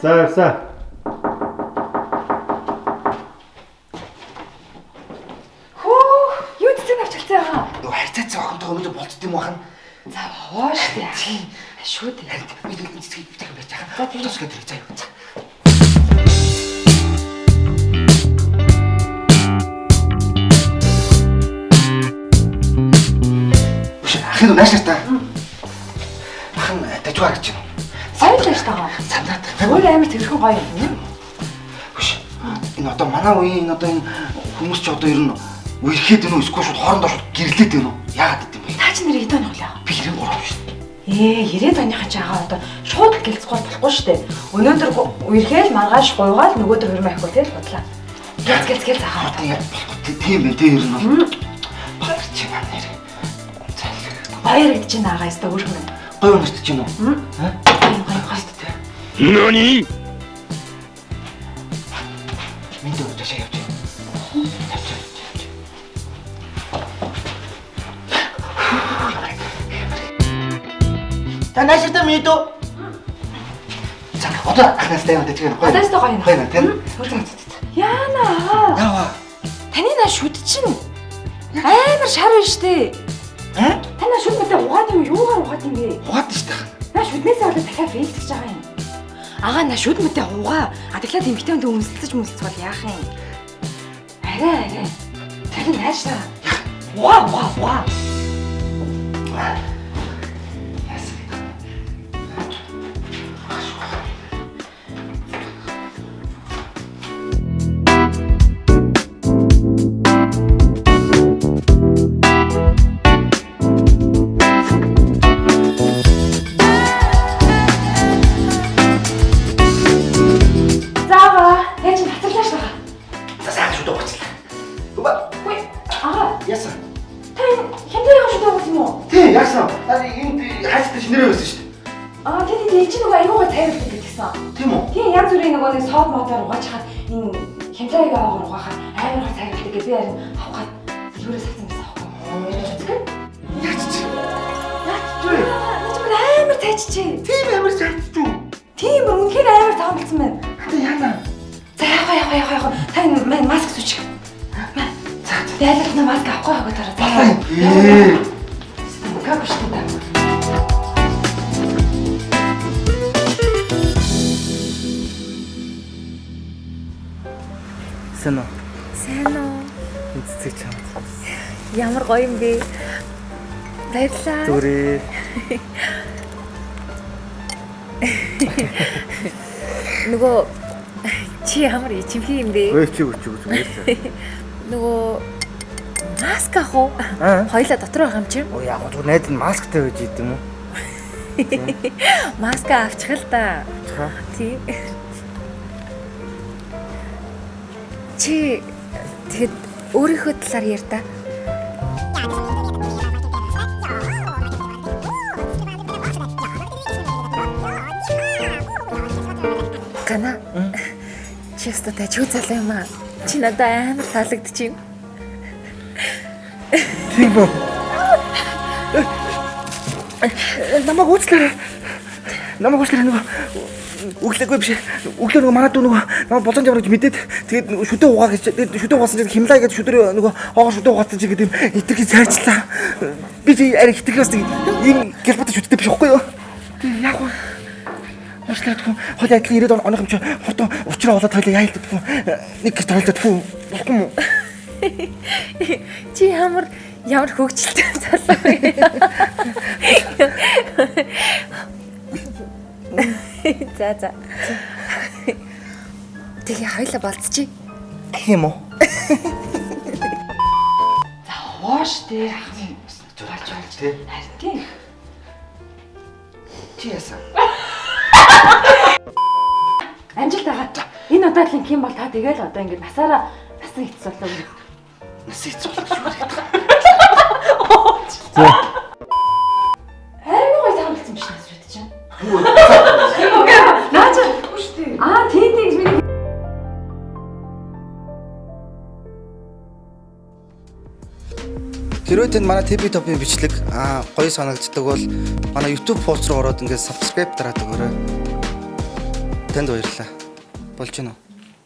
За явсаа. Юу цэцэн авчихсан аа? Юу хайцаац охинтой өнөдө болцд юм бахан. За хоош тий. Шүү дээ. Харин бид цэцгийг битэх байж байгаа. За тийм. Тус гэдэг заяа. Ахын нааштай. Ахын дажгаа гэж байна. Сайн л байж таагаа. Санаад. Өөр амар тэрхэн гоё юм. Хүш. Энэ одоо манай үеийн одоо энэ хүмүүс ч одоо ер нь үерхэд өнөө эсвэл шууд хоорондоо шууд гэрлээд байна уу? Яагаад гэдэм бэ? Та чи нэр хэдэн нүлээ? Би 93 шүү. 90-аад оныхаа чагаа одоо шууд гэлцгоол болохгүй шүү дээ. Өнөөдөр үерхээл маргааш гуйгаал нөгөөдөр хөрмө авахгүй тий л бодлаа. Гэлцгээл заахаа. Тийм байх тий ер нь бол. Баяр чи маань нэр. Баяр гэж чинь агаа яста өөрхөн. Гоё өнөрт ч юм уу? Гоё Хастай. Нани? Минь дэвж шаа явж. Та нааштай мэдөө. За одоо ахнастай яваад тэгээд гоё. Одоостой гоё юм. Гоё нэ тийм. Яана. Яа. Таны наа шүд чинь амар шар байна штэ. Тана шүд мэдээ угааны юугаар угаад юм бэ? Угаад штэ. Наа шүднээсээ болоод дахиад фейлдэж байгаа юм. Агаа наа шүд мэдээ угаа. Адаглаад эмхтэн дэ үнсэлж бол яах юм? Арай. Тэр наашаа. Угаа. Соод модоор угааж хаад энэ хямдраг аваагаар угаахад амар гол цагилдаг гэ би харин авахад юурээс авсан гэсэн аахгүй. Яач чи? Амар цайччээ. Тийм амар цайччүү. Тийм үнэхээр амар таамалсан байна. Хата яана. За яах. Та энэ маск сүүчих. За дайлахна маск авахгүй байгаа дараа. Как что там? Сайн уу? Цэцэг чамд. Ямар гоё юм бэ? Баярлалаа. Зүрээ. Нөгөө чи ямар ичимхий юм бэ? Өө чи үгүй. Нөгөө маск ах уу? Хоёлаа дотор байгаа юм чи? Оо яг зүгээр найз нь масктай байж идэм үү? Маск авчих л да. Тийм. Чи тэгэд өөрийнхөө талаар яар та. Гана. Чи өстө тажиг залуу юм аа. Чи надад амар таалагдчих юм. Тийм үү? Намайг үзлээ нөгөө өглөөгүй биш. Өглөө нөгөө манай дүү нөгөө намайг болон жавраж мэдээд тэгээд шүдэ угаа гэж шүдэ угаасан чинь химлаа гэж шүдэр нөгөө хоогоо шүдэ угаасан чинь гэдэг итгэж цайчлаа. Би чи ари хитгэхээс ийм гэлбат шүдтэй биш байхгүй юу? Тэгээд яг уу Уучлаарай хүн хол адилхан 90 оных юм чи хурдан уучраа болоод хойлоо яайлддаг хүн нэг гэж тойлдод хүн болохгүй юм уу? Чи ямар хөвгчлөлтэй залуу вэ? За. Тэгээ хоёлаа болцчих. Тийм үү? За хоош дээ ахын болж тий. Харин тийм. Чи яасан? Амжилт байгаа. Энэ удаадлын ким бол та тэгэл одоо ингэ насаараа насан хэцүү болоо. Нас хэцүү болоо шүү дээ. За. Харин гой таамагласан биш нас шүү дээ чинь. Окей. Наач үстэй. Тийм гэж миний Хэрвээ танд манай TP Top-ийн бичлэг гоё санагддаг бол манай YouTube пост руу ороод ингээд subscribe дараад өгөөрэй. Танд баярлалаа. Болж гинөө.